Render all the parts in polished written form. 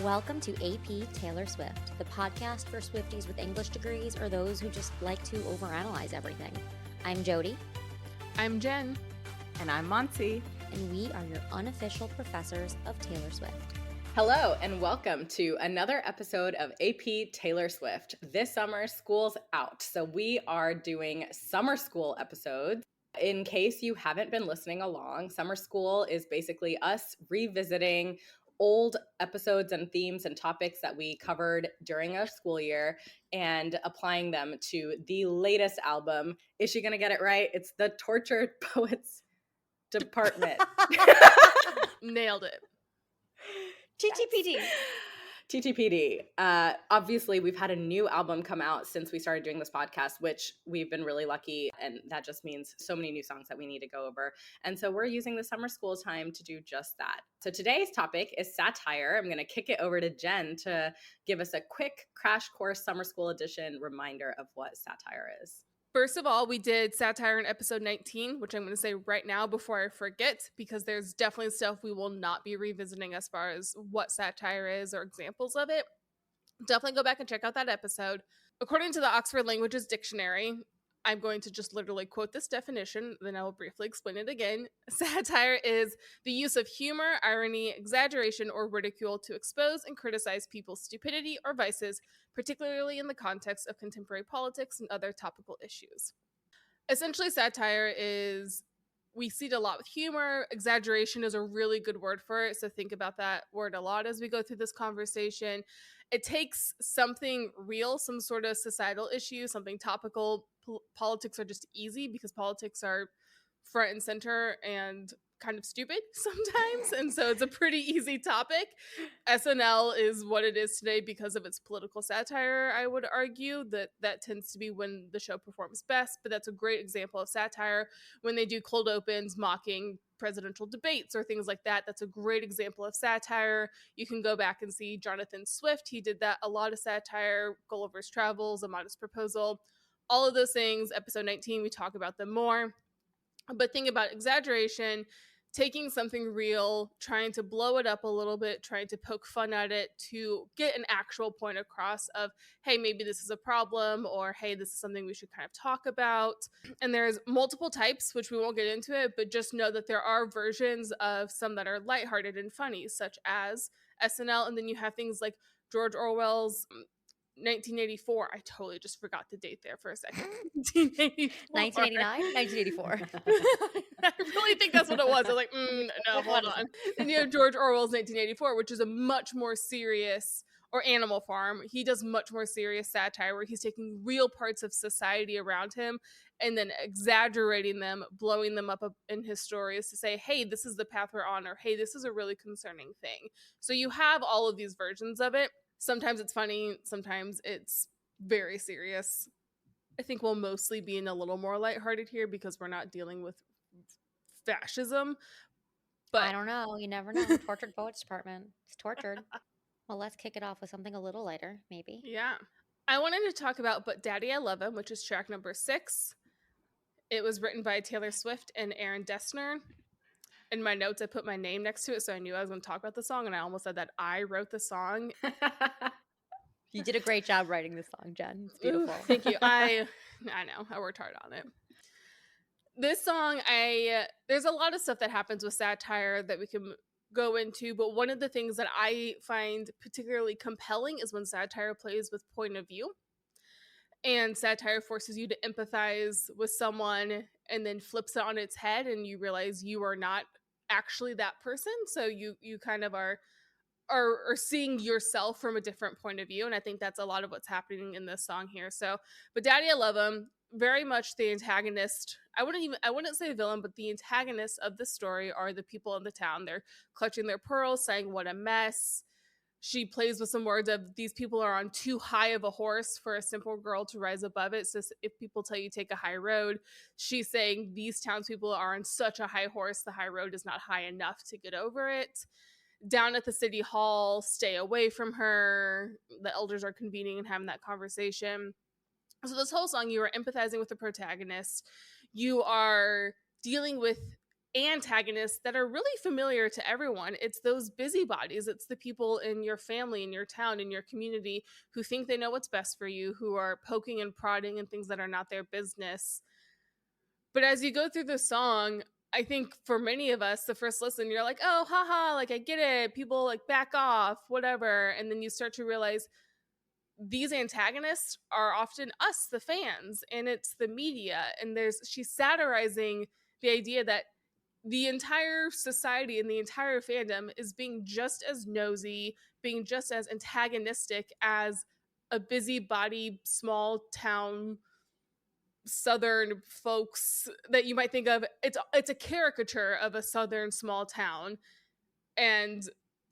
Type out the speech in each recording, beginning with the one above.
Welcome to AP Taylor Swift, the podcast for Swifties with English degrees or those who just like to overanalyze everything. I'm Jody. I'm Jen. And I'm Monty. And we are your unofficial professors of Taylor Swift. Hello, and welcome to another episode of AP Taylor Swift. This summer, school's out, so we are doing summer school episodes. In case you haven't been listening along, summer school is basically us revisiting old episodes and themes and topics that we covered during a school year and applying them to the latest album. Is she gonna get it right? It's the Tortured Poets Department. Nailed it. TTPD. TTPD. Obviously, we've had a new album come out since we started doing this podcast, which we've been really lucky. And that just means so many new songs that we need to go over. And so we're using the summer school time to do just that. So today's topic is satire. I'm going to kick it over to Jen to give us a quick crash course summer school edition reminder of what satire is. First of all, we did satire in episode 19, which I'm going to say right now before I forget, because there's definitely stuff we will not be revisiting as far as what satire is or examples of it. Definitely go back and check out that episode. According to the Oxford Languages Dictionary, I'm going to just literally quote this definition, then I will briefly explain it again. Satire is the use of humor, irony, exaggeration, or ridicule to expose and criticize people's stupidity or vices, particularly in the context of contemporary politics and other topical issues. Essentially, satire is, we see it a lot with humor. Exaggeration is a really good word for it, so think about that word a lot as we go through this conversation. It takes something real, some sort of societal issue, something topical. Politics are just easy because politics are front and center and kind of stupid sometimes, and so it's a pretty easy topic. SNL is what it is today because of its political satire. I would argue that tends to be when the show performs best, but that's a great example of satire when they do cold opens mocking presidential debates or things like that. That's a great example of satire. You can go back and see Jonathan Swift. He did that, a lot of satire. Gulliver's Travels, A Modest Proposal, all of those things. Episode 19, we talk about them more. But think about exaggeration, taking something real, trying to blow it up a little bit, trying to poke fun at it to get an actual point across of, hey, maybe this is a problem, or hey, this is something we should kind of talk about. And there's multiple types, which we won't get into it, but just know that there are versions of some that are lighthearted and funny, such as SNL, and then you have things like George Orwell's 1984. I totally just forgot the date there for a second. 1989? 1984. I really think that's what it was. I was like, no, hold on. And you have George Orwell's 1984, which is a much more serious, or Animal Farm. He does much more serious satire where he's taking real parts of society around him and then exaggerating them, blowing them up in his stories to say, hey, this is the path we're on, or hey, this is a really concerning thing. So you have all of these versions of it. Sometimes it's funny, sometimes it's very serious. I think we'll mostly be in a little more lighthearted here because we're not dealing with fascism. But I don't know. You never know. Tortured Poets Department. It's tortured. Well, let's kick it off with something a little lighter, maybe. Yeah. I wanted to talk about But Daddy I Love Him, which is track number 6. It was written by Taylor Swift and Aaron Dessner. In my notes, I put my name next to it, so I knew I was going to talk about the song, and I almost said that I wrote the song. You did a great job writing this song, Jen. It's beautiful. Ooh, thank you. I know. I worked hard on it. This song, there's a lot of stuff that happens with satire that we can go into, but one of the things that I find particularly compelling is when satire plays with point of view. And satire forces you to empathize with someone and then flips it on its head, and you realize you are not actually that person. So you kind of are seeing yourself from a different point of view. And I think that's a lot of what's happening in this song here. So, But Daddy I Love Him, very much the antagonist. I wouldn't say villain, but the antagonists of the story are the people in the town. They're clutching their pearls, saying what a mess. She plays with some words of, these people are on too high of a horse for a simple girl to rise above it. So if people tell you take a high road, she's saying these townspeople are on such a high horse, the high road is not high enough to get over it. Down at the city hall, stay away from her. The elders are convening and having that conversation. So this whole song, you are empathizing with the protagonist. You are dealing with antagonists that are really familiar to everyone. It's those busybodies. It's the people in your family, in your town, in your community who think they know what's best for you, who are poking and prodding in things that are not their business. But as you go through the song, I think for many of us, the first listen, you're like, oh, haha, like I get it. People like back off, whatever. And then you start to realize these antagonists are often us, the fans, and it's the media. And she's satirizing the idea that the entire society and the entire fandom is being just as nosy, being just as antagonistic as a busybody, small town, southern folks that you might think of. It's a caricature of a southern small town, and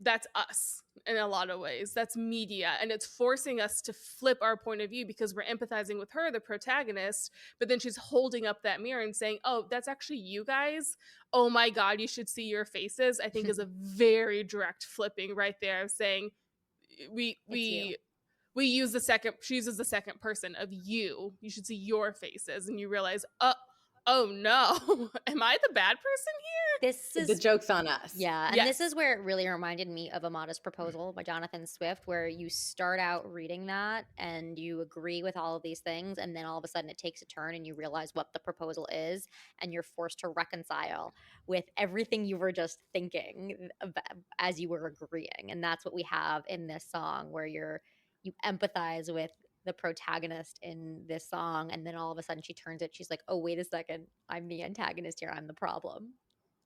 that's us in a lot of ways. That's media, and it's forcing us to flip our point of view because we're empathizing with her, the protagonist, but then she's holding up that mirror and saying, oh, that's actually you guys. Oh my god, you should see your faces. I think is a very direct flipping right there of saying we use she uses the second person of you should see your faces, and you realize, oh no, am I the bad person here? This is the joke's on us. Yeah, and Yes. this is where it really reminded me of A Modest Proposal by Jonathan Swift, where you start out reading that and you agree with all of these things, and then all of a sudden it takes a turn and you realize what the proposal is, and you're forced to reconcile with everything you were just thinking as you were agreeing. And that's what we have in this song, where you empathize with the protagonist in this song, and then all of a sudden she turns it, she's like, oh, wait a second, I'm the antagonist here, I'm the problem.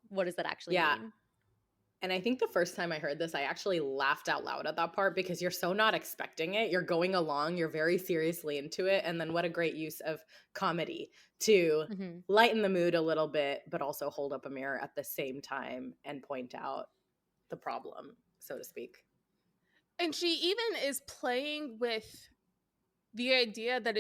What does that actually mean? And I think the first time I heard this, I actually laughed out loud at that part because you're so not expecting it. You're going along, you're very seriously into it. And then what a great use of comedy to lighten the mood a little bit, but also hold up a mirror at the same time and point out the problem, so to speak. And she even is playing with the idea that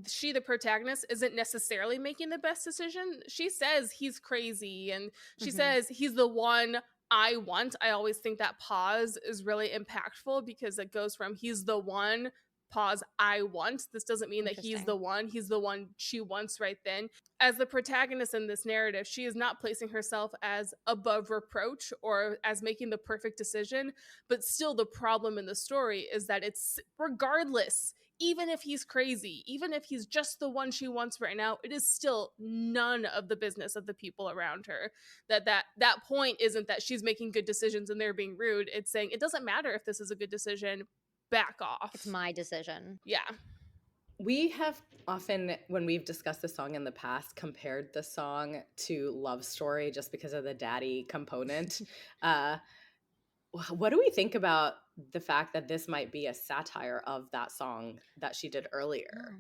she, the protagonist, isn't necessarily making the best decision. She says he's crazy, and she says he's the one I want. I always think that pause is really impactful because it goes from he's the one, pause, I want. This doesn't mean that he's the one she wants right then. As the protagonist in this narrative, she is not placing herself as above reproach or as making the perfect decision, but still the problem in the story is that it's regardless, even if he's crazy, even if he's just the one she wants right now, it is still none of the business of the people around her. That point isn't that she's making good decisions and they're being rude. It's saying it doesn't matter if this is a good decision, back off. It's my decision. Yeah. We have often, when we've discussed the song in the past, compared the song to Love Story just because of the daddy component. What do we think about the fact that this might be a satire of that song that she did earlier?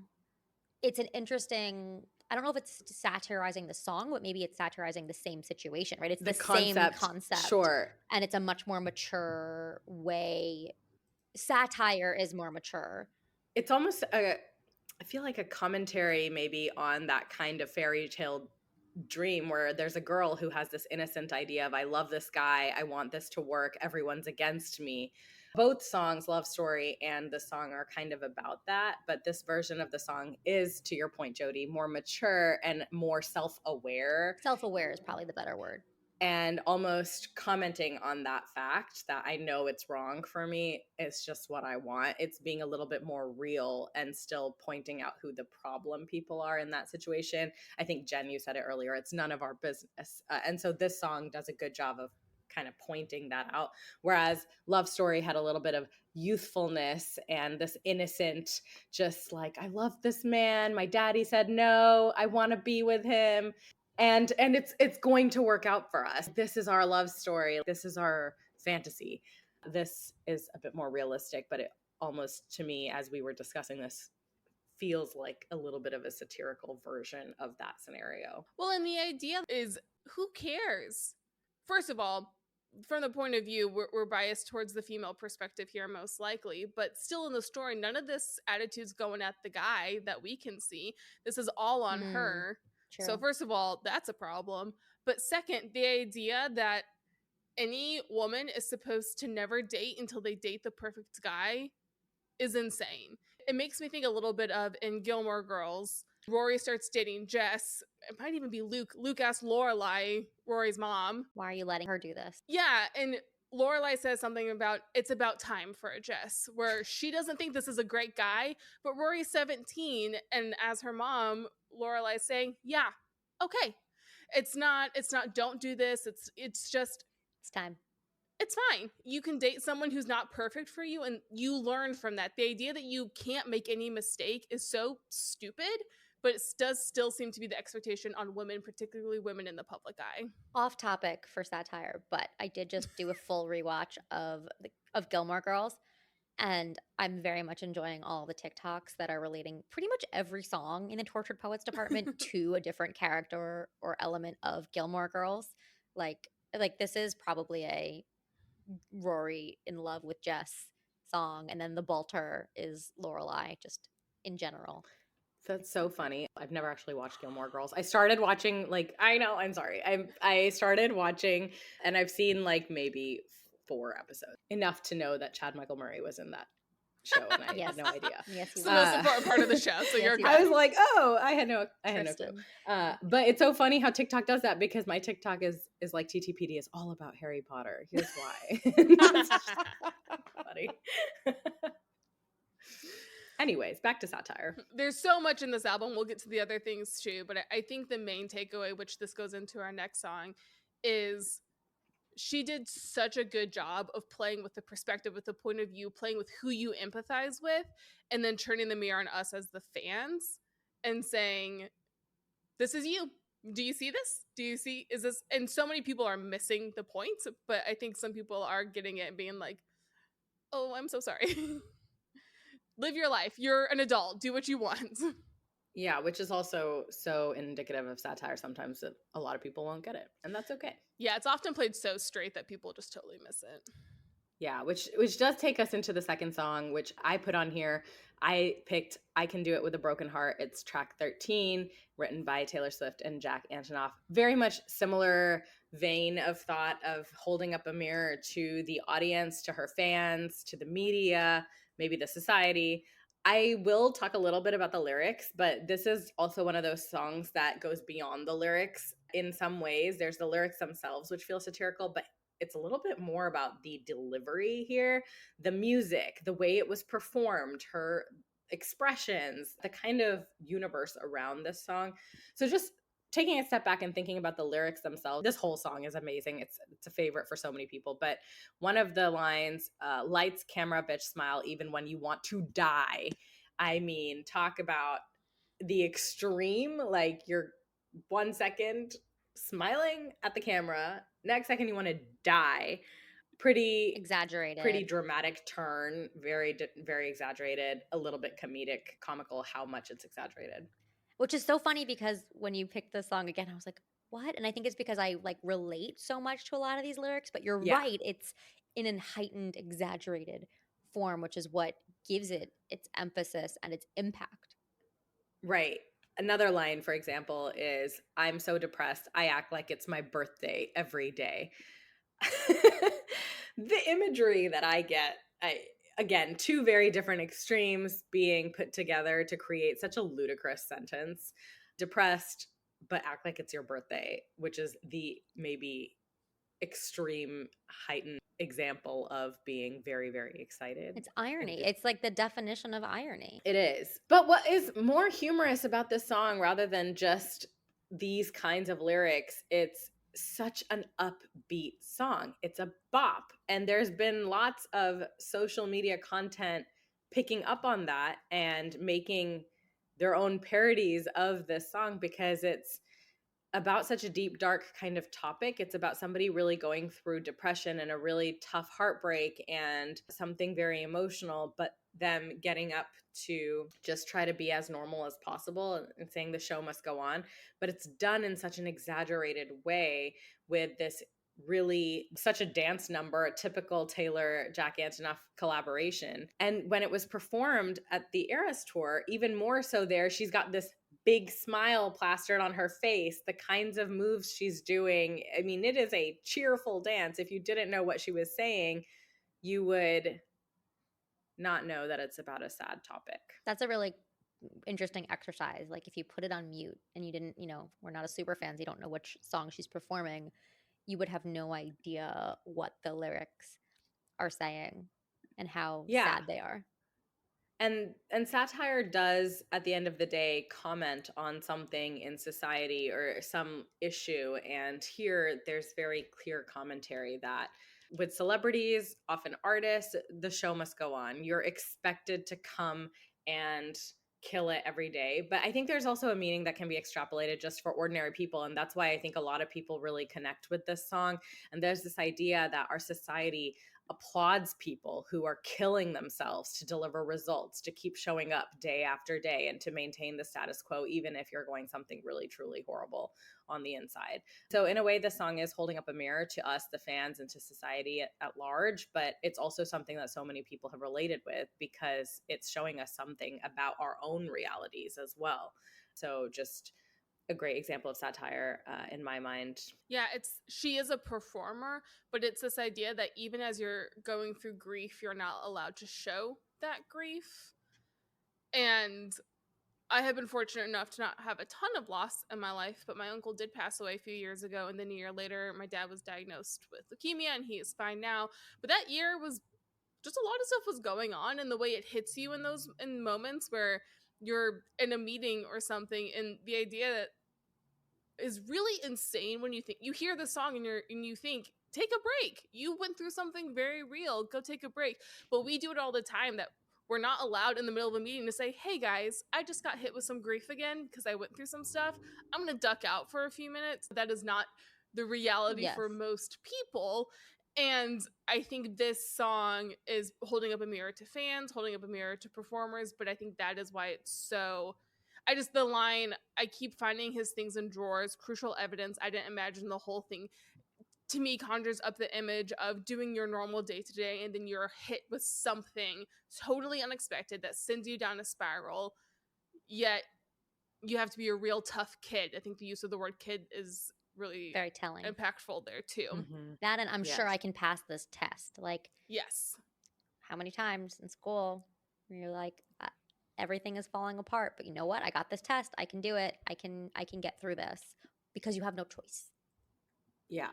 It's an interesting, I don't know if it's satirizing the song, but maybe it's satirizing the same situation, right? It's the same concept. Sure. And it's a much more mature way. Satire is more mature. It's almost I feel like a commentary maybe on that kind of fairy tale dream where there's a girl who has this innocent idea of, I love this guy, I want this to work, everyone's against me. Both songs, Love Story and the song, are kind of about that, but this version of the song is, to your point, Jody, more mature and more self-aware. Self-aware is probably the better word. And almost commenting on that fact that I know it's wrong for me, it's just what I want. It's being a little bit more real and still pointing out who the problem people are in that situation. I think, Jen, you said it earlier, it's none of our business. And so this song does a good job of kind of pointing that out. Whereas Love Story had a little bit of youthfulness and this innocent, just like, I love this man, my daddy said no, I want to be with him. And it's going to work out for us. This is our love story. This is our fantasy. This is a bit more realistic, but it almost, to me, as we were discussing this, feels like a little bit of a satirical version of that scenario. Well, and the idea is, who cares? First of all, from the point of view, we're biased towards the female perspective here, most likely, but still in the story, none of this attitude's going at the guy that we can see. This is all on her. True. So first of all, that's a problem. But second, the idea that any woman is supposed to never date until they date the perfect guy is insane. It makes me think a little bit of in Gilmore Girls. Rory starts dating Jess. It might even be Luke. Luke asks Lorelai, Rory's mom. Why are you letting her do this? Yeah, and Lorelai says something about it's about time for a Jess, where she doesn't think this is a great guy, but Rory's 17, and as her mom, Lorelai's saying, yeah, okay. It's not don't do this. It's just It's time. it's fine. You can date someone who's not perfect for you, and you learn from that. The idea that you can't make any mistake is so stupid, but it does still seem to be the expectation on women, particularly women in the public eye. Off topic for Satire, but I did just do a full rewatch of Gilmore Girls, and I'm very much enjoying all the TikToks that are relating pretty much every song in the Tortured Poets department to a different character or element of Gilmore Girls. Like this is probably a Rory in love with Jess song, and then the Balter is Lorelai, just in general. That's so funny. I've never actually watched Gilmore Girls. I started watching, like, I know, I'm sorry. I started watching, and I've seen like maybe 4 episodes. Enough to know that Chad Michael Murray was in that show, and I Yes. had no idea. Yes, he It's the was. most important part of the show, so Yes, you're he good. I was like, oh, I had no clue. Tristan. But it's so funny how TikTok does that, because my TikTok is like TTPD is all about Harry Potter. Here's why. That's funny. Anyways, back to Satire. There's so much in this album. We'll get to the other things too, but I think the main takeaway, which this goes into our next song, is she did such a good job of playing with the perspective, with the point of view, playing with who you empathize with, and then turning the mirror on us as the fans and saying, this is you. Do you see this? Do you see, is this? And so many people are missing the point, but I think some people are getting it and being like, oh, I'm so sorry. Live your life. You're an adult. Do what you want. Yeah, which is also so indicative of Satire sometimes, that a lot of people won't get it, and that's okay. Yeah, it's often played so straight that people just totally miss it. Yeah, which does take us into the second song, which I put on here. I picked I Can Do It With a Broken Heart. It's track 13, written by Taylor Swift and Jack Antonoff. Very much similar vein of thought of holding up a mirror to the audience, to her fans, to the media, maybe the society. I will talk a little bit about the lyrics, but this is also one of those songs that goes beyond the lyrics in some ways. There's the lyrics themselves, which feel satirical, but it's a little bit more about the delivery here, the music, the way it was performed, her expressions, the kind of universe around this song. So just taking a step back and thinking about the lyrics themselves, this whole song is amazing. It's a favorite for so many people. But one of the lines, lights, camera, bitch, smile, even when you want to die. I mean, talk about the extreme, like you're 1 second smiling at the camera, next second you want to die. Pretty Exaggerated. pretty dramatic turn, very exaggerated, a little bit comedic, comical how much it's exaggerated. Which is so funny, because when you picked the song again, I was like, what? And I think it's because I like relate so much to a lot of these lyrics, but you're Yeah. right. It's in a heightened, exaggerated form, which is what gives it its emphasis and its impact. Right. Another line, for example, is, I'm so depressed, I act like it's my birthday every day. The imagery that I get, again, 2 very different extremes being put together to create such a ludicrous sentence. Depressed, but act like it's your birthday, which is the maybe extreme heightened example of being very, very excited. It's irony. It's like the definition of irony. It is. But what is more humorous about this song, rather than just these kinds of lyrics, it's such an upbeat song. It's a bop. And there's been lots of social media content picking up on that and making their own parodies of this song, because it's about such a deep, dark kind of topic. It's about somebody really going through depression and a really tough heartbreak and something very emotional, but them getting up to just try to be as normal as possible and saying the show must go on. But it's done in such an exaggerated way, with this really such a dance number, a typical Taylor Jack Antonoff collaboration. And when it was performed at the Eras tour, even more so there, she's got this big smile plastered on her face, the kinds of moves she's doing. I mean, it is a cheerful dance. If you didn't know what she was saying, you would not know that it's about a sad topic. That's a really interesting exercise. Like if you put it on mute and you didn't, we're not a super fans, you don't know which song she's performing, you would have no idea what the lyrics are saying and how Yeah. sad they are. And satire does, at the end of the day, comment on something in society or some issue. And here there's very clear commentary that with celebrities, often artists, the show must go on. You're expected to come and kill it every day. But I think there's also a meaning that can be extrapolated just for ordinary people. And that's why I think a lot of people really connect with this song. And there's this idea that our society applauds people who are killing themselves to deliver results, to keep showing up day after day, and to maintain the status quo, even if you're going something really, truly horrible on the inside. So in a way, the song is holding up a mirror to us, the fans, and to society at large, but it's also something that so many people have related with because it's showing us something about our own realities as well. So just a great example of satire in my mind. Yeah, she is a performer, but it's this idea that even as you're going through grief, you're not allowed to show that grief. And I have been fortunate enough to not have a ton of loss in my life, but my uncle did pass away a few years ago, and then a year later, my dad was diagnosed with leukemia, and he is fine now. But that year was just a lot of stuff was going on, and the way it hits you in moments where you're in a meeting or something, and the idea that is really insane when you hear the song and you think, take a break. You went through something very real. Go take a break. But we do it all the time, that we're not allowed in the middle of a meeting to say, hey guys, I just got hit with some grief again because I went through some stuff. I'm going to duck out for a few minutes. That is not the reality Yes. for most people. And I think this song is holding up a mirror to fans, holding up a mirror to performers. But I think that is why it's so... the line, I keep finding his things in drawers, crucial evidence. I didn't imagine the whole thing. To me, conjures up the image of doing your normal day to day, and then you're hit with something totally unexpected that sends you down a spiral. Yet you have to be a real tough kid. I think the use of the word kid is really Very telling. impactful there too. Mm-hmm. That, and I'm Yes. sure I can pass this test. Like, Yes. how many times in school where you're like, everything is falling apart, but you know what? I got this test. I can do it. I can get through this, because you have no choice. Yeah.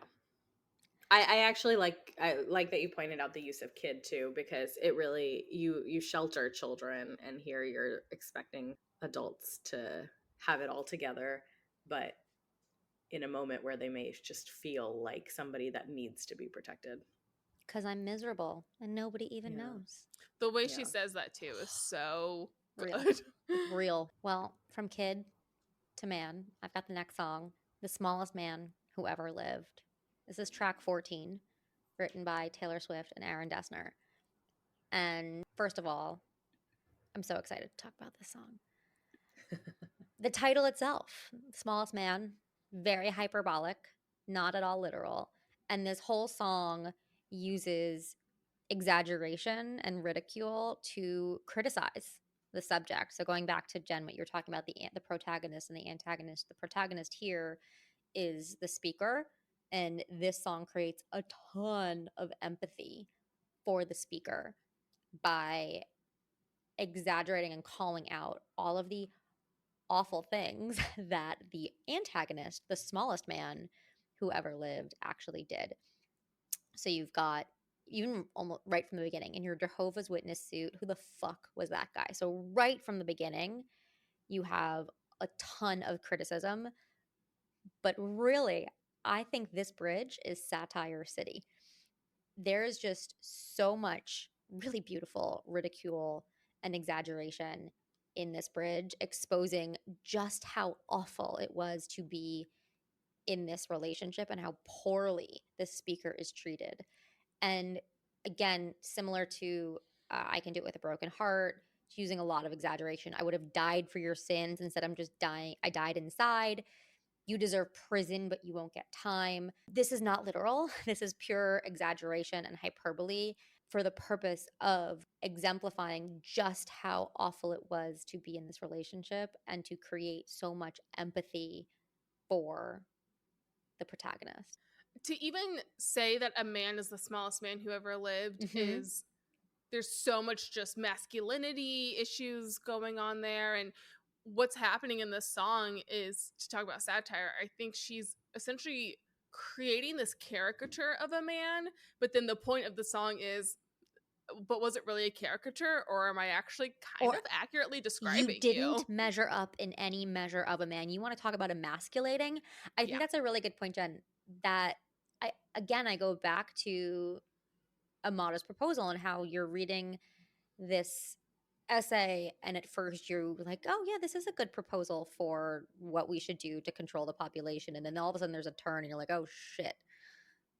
I actually like that you pointed out the use of kid too, because it really, you shelter children, and here you're expecting adults to have it all together, but in a moment where they may just feel like somebody that needs to be protected. Because I'm miserable and nobody even knows. The way Yeah. she says that too is so Real. good. Real. Well, from kid to man, I've got the next song, The Smallest Man Who Ever Lived. This is track 14, written by Taylor Swift and Aaron Dessner. And first of all, I'm so excited to talk about this song. The title itself, The Smallest Man, very hyperbolic, not at all literal. And this whole song uses exaggeration and ridicule to criticize the subject. So going back to Jen, what you're talking about, the protagonist and the antagonist. The protagonist here is the speaker, and this song creates a ton of empathy for the speaker by exaggerating and calling out all of the awful things that the antagonist, the smallest man who ever lived, actually did. So you've got, even almost right from the beginning, in your Jehovah's Witness suit, who the fuck was that guy? So right from the beginning, you have a ton of criticism. But really, I think this bridge is Satire City. There is just so much really beautiful ridicule and exaggeration in this bridge, exposing just how awful it was to be in this relationship and how poorly this speaker is treated. And again, similar to I Can Do It With a Broken Heart, using a lot of exaggeration. I would have died for your sins. Instead, I'm just dying. I died inside. You deserve prison, but you won't get time. This is not literal. This is pure exaggeration and hyperbole for the purpose of exemplifying just how awful it was to be in this relationship and to create so much empathy for the protagonist. To even say that a man is the smallest man who ever lived Mhm. is there's so much just masculinity issues going on there. And what's happening in this song is, to talk about satire, I think she's essentially creating this caricature of a man, but then the point of the song is, but was it really a caricature, or am I actually kind Or of accurately you describing didn't measure up in any measure of a man. You want to talk about emasculating? I Yeah. think that's a really good point, Jen. That I go back to A Modest Proposal and how you're reading this essay, and at first you're like, oh yeah, this is a good proposal for what we should do to control the population, and then all of a sudden there's a turn and you're like, oh shit,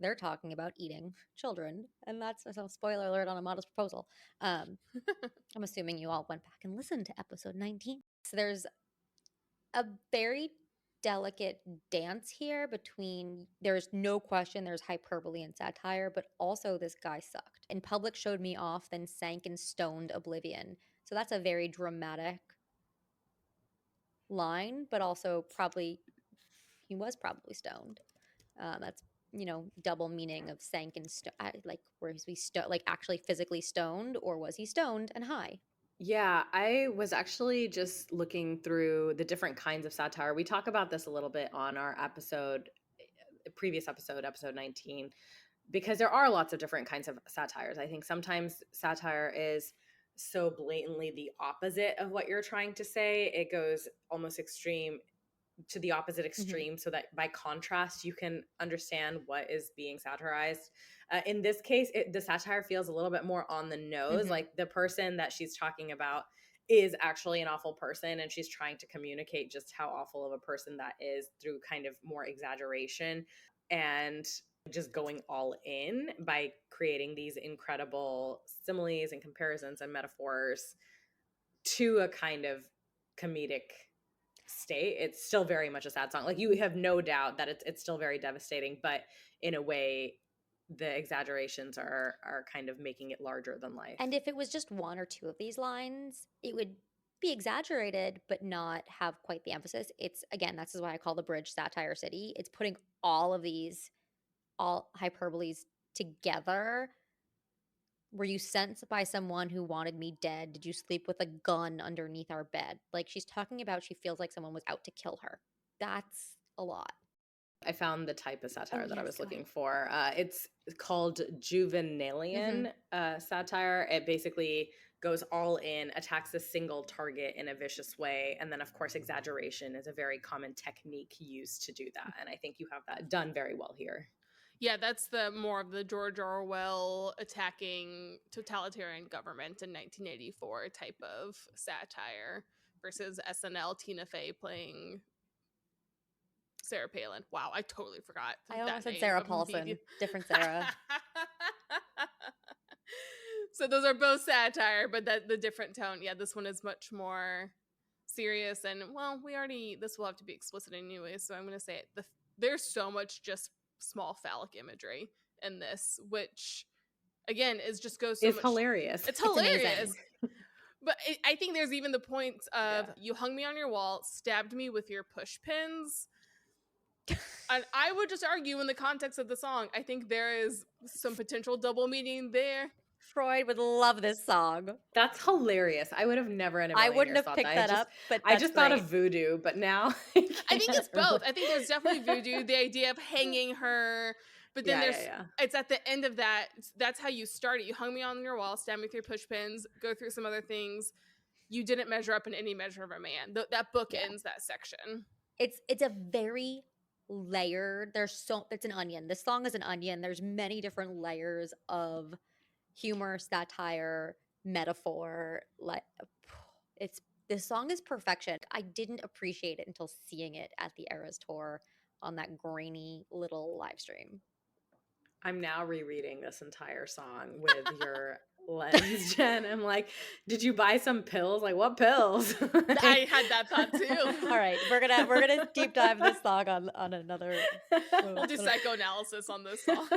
they're talking about eating children. And that's a spoiler alert on A Modest Proposal. I'm assuming you all went back and listened to episode 19. So there's a very delicate dance here between, there's no question there's hyperbole and satire, but also this guy sucked. In public showed me off, then sank in stoned oblivion. So that's a very dramatic line, but also probably he was probably stoned. That's, double meaning of sank and like, was he like actually physically stoned, or was he stoned and high? Yeah, I was actually just looking through the different kinds of satire. We talk about this a little bit on our previous episode, episode 19, because there are lots of different kinds of satires. I think sometimes satire is so blatantly the opposite of what you're trying to say. It goes almost extreme to the opposite extreme, so that by contrast you can understand what is being satirized. In this case, the satire feels a little bit more on the nose. Like the person that she's talking about is actually an awful person, and she's trying to communicate just how awful of a person that is through kind of more exaggeration and just going all in by creating these incredible similes and comparisons and metaphors to a kind of comedic state. It's still very much a sad song. Like, you have no doubt that it's still very devastating, but in a way the exaggerations are kind of making it larger than life. And if it was just one or two of these lines, it would be exaggerated but not have quite the emphasis. It's, again, that's why I call the bridge Satire City. It's putting all hyperboles together. Were you sent by someone who wanted me dead? Did you sleep with a gun underneath our bed? Like, she's talking about, she feels like someone was out to kill her. That's a lot. I found the type of satire that I was go looking ahead. for. It's called juvenalian satire. It basically goes all in, attacks a single target in a vicious way. And then, of course, exaggeration is a very common technique used to do that. And I think you have that done very well here. Yeah, that's the more of the George Orwell attacking totalitarian government in 1984 type of satire versus SNL Tina Fey playing Sarah Palin. Wow, I totally forgot. I almost said Sarah Paulson. Different Sarah. So those are both satire, but the different tone. Yeah, this one is much more serious. And, well, this will have to be explicit anyway, so I'm going to say it. There's so much just small phallic imagery in this, which, again, goes so it's much. Hilarious. It's hilarious. But I think there's even the point of, you hung me on your wall, stabbed me with your push pins. And I would just argue, in the context of the song, I think there is some potential double meaning there. Freud would love this song. That's hilarious. I would have never in a million I wouldn't years have thought picked that. that up, but I just thought of voodoo, but now I think it's both. I think there's definitely voodoo, the idea of hanging her, but then it's at the end of that. That's how you start it. You hung me on your wall, stabbed me with your push pins, go through some other things. You didn't measure up in any measure of a man. That book ends that section. It's a very layered. It's an onion. This song is an onion. There's many different layers of humor, satire, metaphor. This song is perfection. I didn't appreciate it until seeing it at the Eras tour on that grainy little live stream. I'm now rereading this entire song with your lens, Jen. I'm like, did you buy some pills? Like, what pills? I had that thought too. All right, we're gonna deep dive this song on another. We'll do psychoanalysis on this song.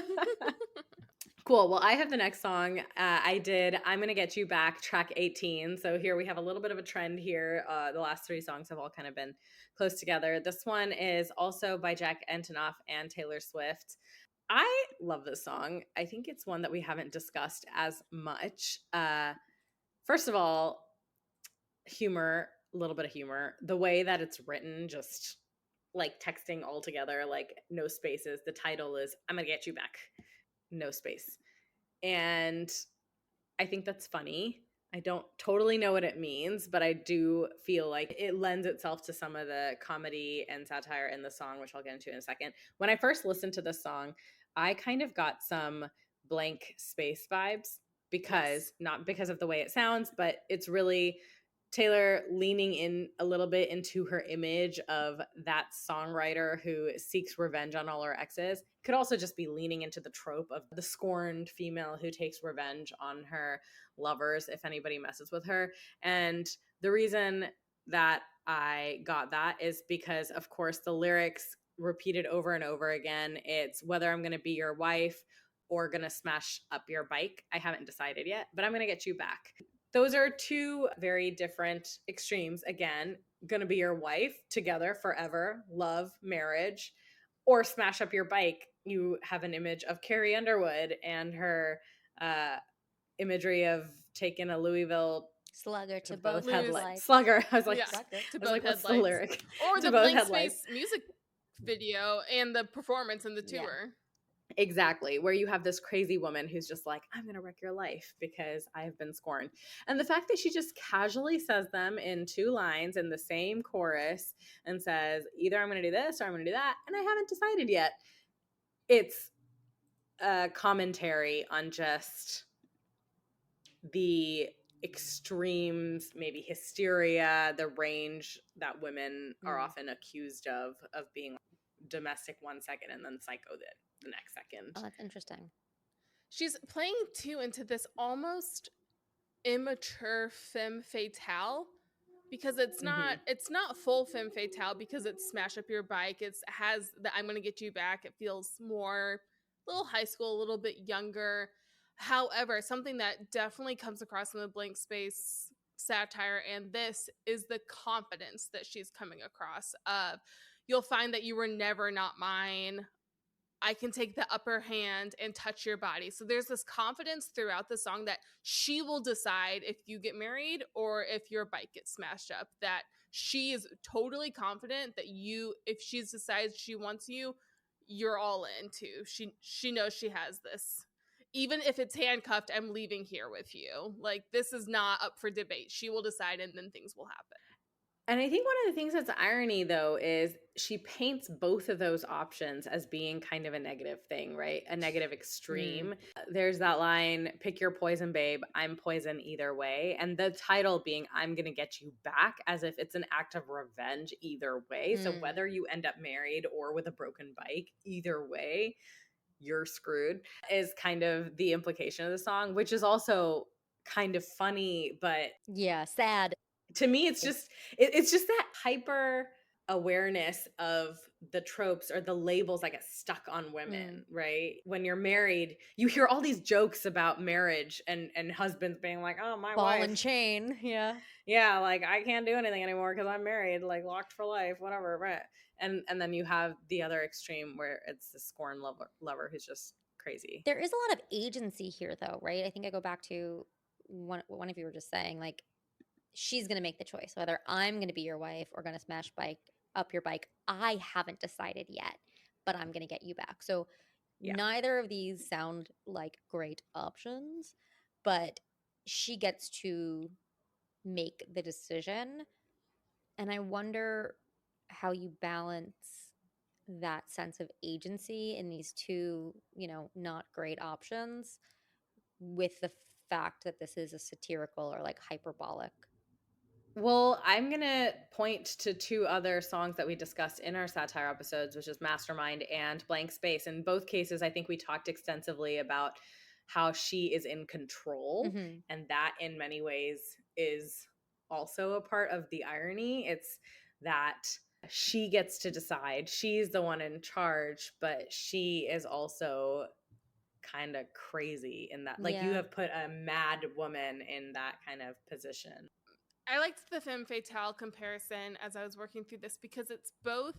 Cool. Well, I have the next song. I'm Gonna Get You Back, track 18. So here we have a little bit of a trend here. The last three songs have all kind of been close together. This one is also by Jack Antonoff and Taylor Swift. I love this song. I think it's one that we haven't discussed as much. First of all, humor, a little bit of humor. The way that it's written, just like texting all together, like no spaces. The title is I'm Gonna Get You Back, no space. And I think that's funny. I don't totally know what it means, but I do feel like it lends itself to some of the comedy and satire in the song, which I'll get into in a second. When I first listened to this song, I kind of got some blank space vibes because not because of the way it sounds, but it's really Taylor leaning in a little bit into her image of that songwriter who seeks revenge on all her exes. Could also just be leaning into the trope of the scorned female who takes revenge on her lovers if anybody messes with her. And the reason that I got that is because, of course, the lyrics repeated over and over again. It's whether I'm going to be your wife or going to smash up your bike. I haven't decided yet, but I'm going to get you back. Those are two very different extremes. Again, gonna be your wife together forever, love, marriage, or smash up your bike. You have an image of Carrie Underwood and her imagery of taking a Louisville Slugger to both both headlights. headlights. Slugger. I was like, Yeah, Slugger. to I was both like, what's the headlights. lyric? Or To the both Blank headlights. Space music video and the performance in the Yeah. tour. Exactly, where you have this crazy woman who's just like, I'm going to wreck your life because I have been scorned. And the fact that she just casually says them in two lines in the same chorus and says, either I'm going to do this or I'm going to do that, and I haven't decided yet. It's a commentary on just the extremes, maybe hysteria, the range that women are often accused of being domestic 1 second and then psycho the next second. Oh, that's interesting. She's playing too into this almost immature femme fatale because it's not full femme fatale because it's smash up your bike. It has the I'm gonna get you back. It feels more a little high school, a little bit younger. However, something that definitely comes across in the Blank Space satire and this is the confidence that she's coming across of you'll find that you were never not mine. I can take the upper hand and touch your body. So there's this confidence throughout the song that she will decide if you get married or if your bike gets smashed up. That she is totally confident that if she decides she wants you, you're all in too. She knows she has this. Even if it's handcuffed, I'm leaving here with you. Like, this is not up for debate. She will decide and then things will happen. And I think one of the things that's irony, though, is she paints both of those options as being kind of a negative thing, right? A negative extreme. There's that line, pick your poison, babe. I'm poison either way. And the title being, I'm going to get you back, as if it's an act of revenge either way. So whether you end up married or with a broken bike, either way, you're screwed, is kind of the implication of the song, which is also kind of funny, but yeah, sad. To me, it's just that hyper awareness of the tropes or the labels that get stuck on women, right? When you're married, you hear all these jokes about marriage and husbands being like, "Oh, my ball wife, and chain." yeah, like I can't do anything anymore because I'm married, like locked for life, whatever." Right? And then you have the other extreme where it's the scorn lover who's just crazy. There is a lot of agency here, though, right? I think I go back to one of you were just saying, like, she's going to make the choice whether I'm going to be your wife or going to smash up your bike. I haven't decided yet, but I'm going to get you back. So neither of these sound like great options, but she gets to make the decision. And I wonder how you balance that sense of agency in these two, not great options with the fact that this is a satirical or like hyperbolic. Well, I'm going to point to two other songs that we discussed in our satire episodes, which is Mastermind and Blank Space. In both cases, I think we talked extensively about how she is in control. And that in many ways is also a part of the irony. It's that she gets to decide. She's the one in charge, but she is also kind of crazy in that. Like, you have put a mad woman in that kind of position. I liked the femme fatale comparison as I was working through this because it's both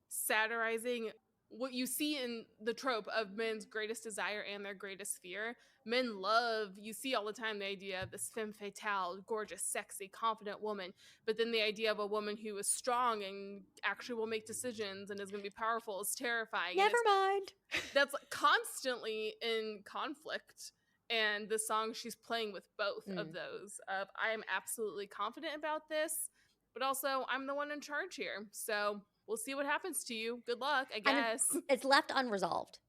satirizing what you see in the trope of men's greatest desire and their greatest fear. Men love, you see all the time the idea of this femme fatale, gorgeous, sexy, confident woman, but then the idea of a woman who is strong and actually will make decisions and is going to be powerful is terrifying. Never mind. That's constantly in conflict. And the song, she's playing with both of those. Of I am absolutely confident about this, but also I'm the one in charge here. So we'll see what happens to you. Good luck, I guess. And it's left unresolved.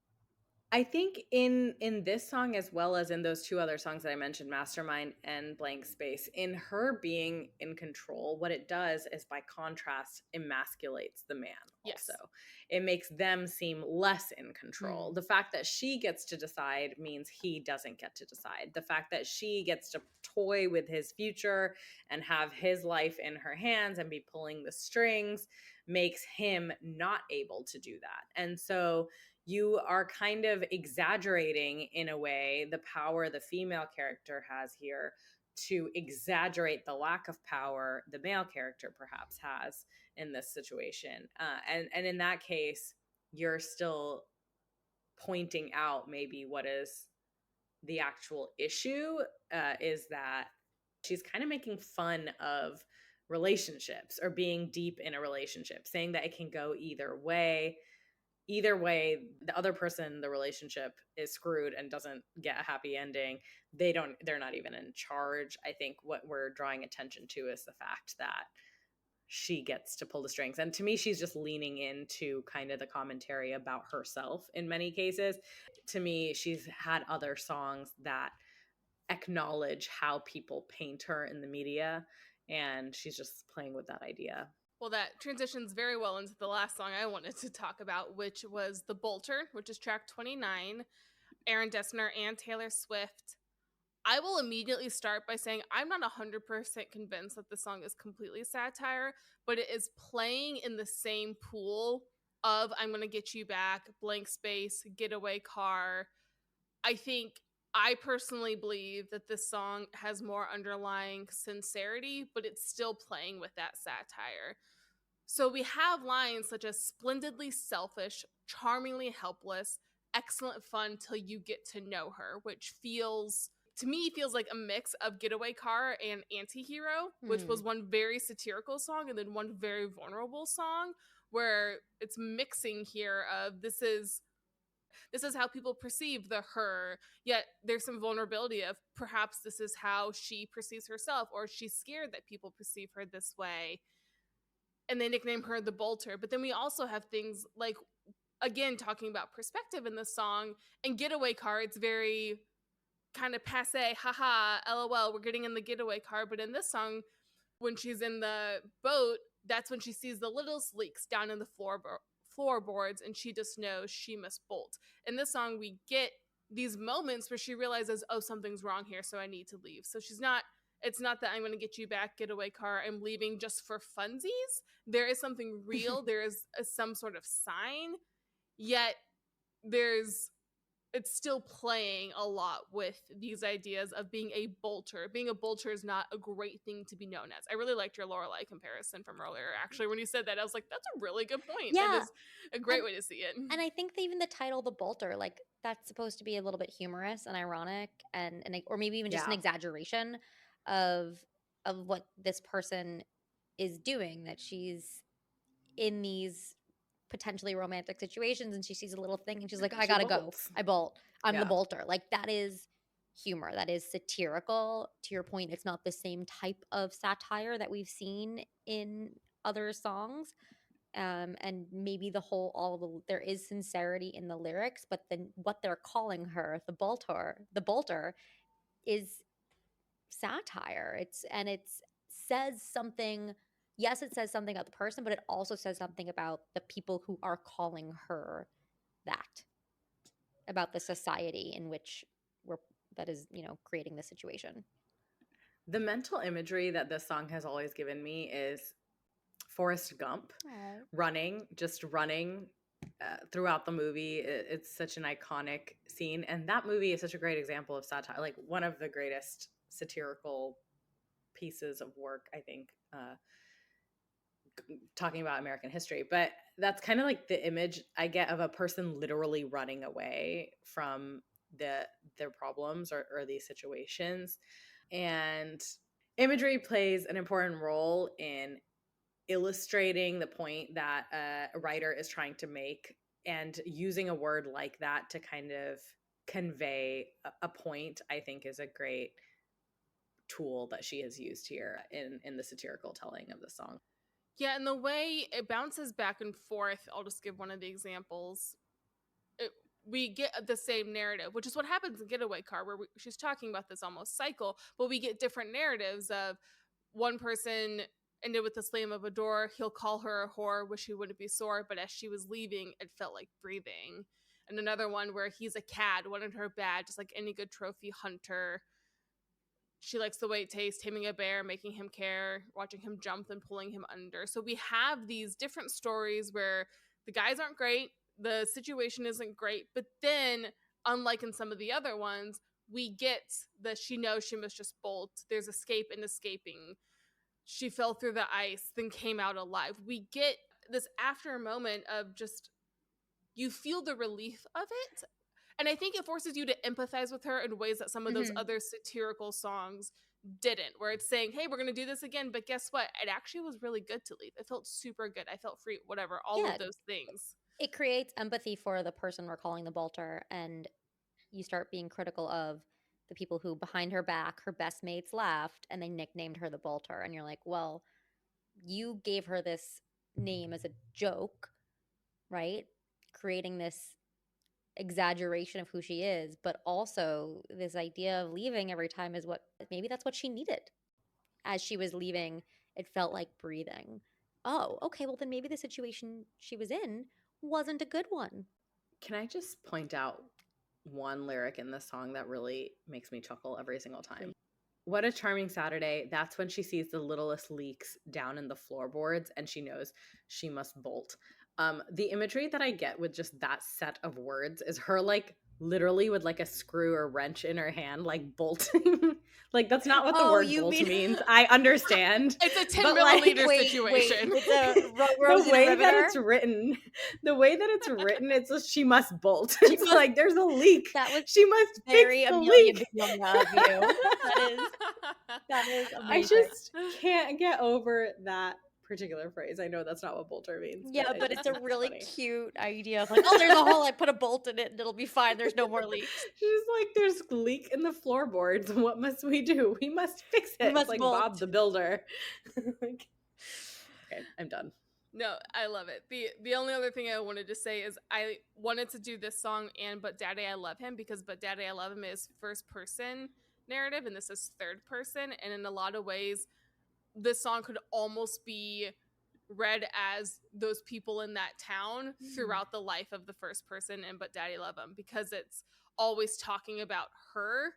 I think in this song, as well as in those two other songs that I mentioned, Mastermind and Blank Space, in her being in control, what it does is, by contrast, emasculates the man. Yes. Also, it makes them seem less in control. The fact that she gets to decide means he doesn't get to decide. The fact that she gets to toy with his future and have his life in her hands and be pulling the strings makes him not able to do that. And so you are kind of exaggerating, in a way, the power the female character has here to exaggerate the lack of power the male character perhaps has in this situation. And in that case, you're still pointing out maybe what is the actual issue, is that she's kind of making fun of relationships or being deep in a relationship, saying that it can go either way. Either way, the other person, the relationship, is screwed and doesn't get a happy ending. They're not even in charge. I think what we're drawing attention to is the fact that she gets to pull the strings. And to me, she's just leaning into kind of the commentary about herself in many cases. To me, she's had other songs that acknowledge how people paint her in the media, and she's just playing with that idea. Well, that transitions very well into the last song I wanted to talk about, which was The Bolter, which is track 29, Aaron Dessner and Taylor Swift. I will immediately start by saying I'm not 100% convinced that the song is completely satire, but it is playing in the same pool of I'm Gonna Get You Back, Blank Space, Getaway Car. I personally believe that this song has more underlying sincerity, but it's still playing with that satire. So we have lines such as splendidly selfish, charmingly helpless, excellent fun till you get to know her, which feels like a mix of Getaway Car and Antihero, which was one very satirical song and then one very vulnerable song, where it's mixing here of this is how people perceive the her, yet there's some vulnerability of perhaps this is how she perceives herself, or she's scared that people perceive her this way. And they nickname her the Bolter. But then we also have things like, again, talking about perspective in this song, and Getaway Car, it's very kind of passe, haha, lol, we're getting in the getaway car. But in this song, when she's in the boat, that's when she sees the littlest leaks down in the floorboards, and she just knows she must bolt. In this song, we get these moments where she realizes, oh, something's wrong here, so I need to leave. So it's not that I'm going to get you back, getaway car, I'm leaving just for funsies. There is something real. There is some sort of sign, yet it's still playing a lot with these ideas of being a bolter. Being a bolter is not a great thing to be known as. I really liked your Lorelai comparison from earlier. Actually, when you said that, I was like, that's a really good point. Yeah. That is a great way to see it. And I think that even the title, The Bolter, like, that's supposed to be a little bit humorous and ironic, and or maybe even just an exaggeration of what this person is doing, that she's in these potentially romantic situations and she sees a little thing and she's like, I gotta go. I bolt. I'm the bolter. Like, that is humor. That is satirical. To your point, it's not the same type of satire that we've seen in other songs. And maybe there is sincerity in the lyrics, but then what they're calling her, the bolter, is satire. It says something. Yes, it says something about the person, but it also says something about the people who are calling her that, about the society in which that is, creating the situation. The mental imagery that this song has always given me is Forrest Gump running throughout the movie. It's such an iconic scene, and that movie is such a great example of satire, like one of the greatest satirical pieces of work, I think, talking about American history, but that's kind of like the image I get of a person literally running away from their problems or these situations. And imagery plays an important role in illustrating the point that a writer is trying to make, and using a word like that to kind of convey a point, I think, is a great tool that she has used here in the satirical telling of the song. Yeah, and the way it bounces back and forth, I'll just give one of the examples. We get the same narrative, which is what happens in Getaway Car, where she's talking about this almost cycle, but we get different narratives of one person ended with the slam of a door. He'll call her a whore, wish he wouldn't be sore, but as she was leaving, it felt like breathing. And another one where he's a cad, wanted her bad, just like any good trophy hunter. She likes the way it tastes, taming a bear, making him care, watching him jump and pulling him under. So we have these different stories where the guys aren't great, the situation isn't great, but then, unlike in some of the other ones, we get that she knows she must just bolt. There's escape and escaping. She fell through the ice, then came out alive. We get this after moment of just, you feel the relief of it. And I think it forces you to empathize with her in ways that some of those other satirical songs didn't, where it's saying, hey, we're going to do this again, but guess what? It actually was really good to leave. It felt super good. I felt free, whatever, all of those things. It creates empathy for the person we're calling the bolter, and you start being critical of the people who, behind her back, her best mates laughed and they nicknamed her the bolter. And you're like, well, you gave her this name as a joke, right? Creating this exaggeration of who she is, but also this idea of leaving every time is what, maybe that's what she needed. As she was leaving, it felt like breathing. Oh, okay, well then maybe the situation she was in wasn't a good one. Can I just point out one lyric in the song that really makes me chuckle every single time? What a charming Saturday. That's when she sees the littlest leaks down in the floorboards and she knows she must bolt. The imagery that I get with just that set of words is her like literally with like a screw or wrench in her hand, like bolting. Like that's not what the word bolt means. I understand. It's a 10 milliliter situation. It's a the way that it's written, it's just, she must bolt. It's like there's a leak. That was she must very fix the Amelia leak. Vignola of you. That is amazing. I just can't get over that particular phrase. I know that's not what bolter means. Yeah, but it's a really cute idea of like, oh, there's a hole, I put a bolt in it and it'll be fine. There's no more leaks. She's like, there's a leak in the floorboards. What must we do? We must fix it. We must like bolt. Bob the Builder. Okay, I'm done. No, I love it. The only other thing I wanted to say is I wanted to do this song and But Daddy I Love Him, because But Daddy I Love Him is first person narrative and this is third person, and in a lot of ways this song could almost be read as those people in that town throughout the life of the first person and But Daddy Love Him, because it's always talking about her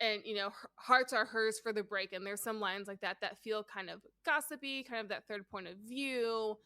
and, you know, hearts are hers for the break. And there's some lines like that that feel kind of gossipy, kind of that third point of view.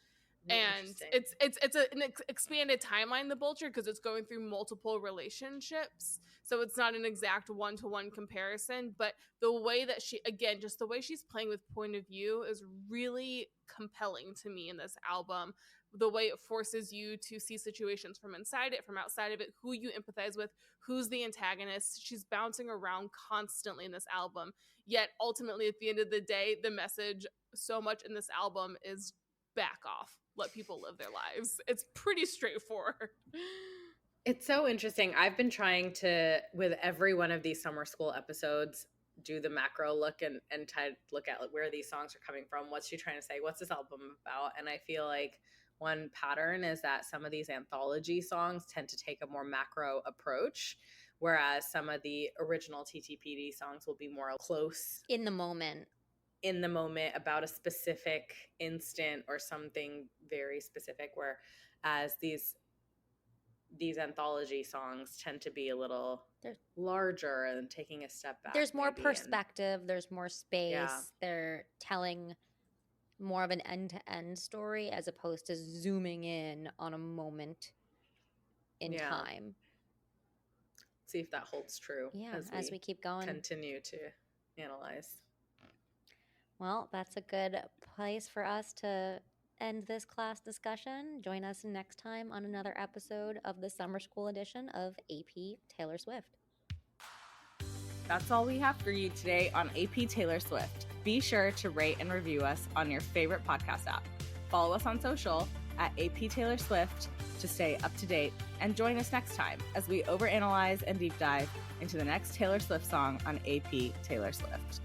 And it's an expanded timeline, the Bolter, because it's going through multiple relationships. So it's not an exact one-to-one comparison, but the way that she, again, just the way she's playing with point of view is really compelling to me in this album. The way it forces you to see situations from inside it, from outside of it, who you empathize with, who's the antagonist. She's bouncing around constantly in this album. Yet ultimately, at the end of the day, the message so much in this album is back off. Let people live their lives. It's pretty straightforward. It's so interesting. I've been trying to, with every one of these summer school episodes, do the macro look and try to look at like, where these songs are coming from. What's she trying to say? What's this album about? And I feel like one pattern is that some of these anthology songs tend to take a more macro approach, whereas some of the original TTPD songs will be more close in the moment about a specific instant or something very specific, whereas these anthology songs tend to be a little larger and taking a step back. There's more perspective, there's more space. Yeah. They're telling more of an end-to-end story as opposed to zooming in on a moment in time. See if that holds true as we keep going. Continue to analyze. Well, that's a good place for us to end this class discussion. Join us next time on another episode of the summer school edition of AP Taylor Swift. That's all we have for you today on AP Taylor Swift. Be sure to rate and review us on your favorite podcast app. Follow us on social at AP Taylor Swift to stay up to date, and join us next time as we overanalyze and deep dive into the next Taylor Swift song on AP Taylor Swift.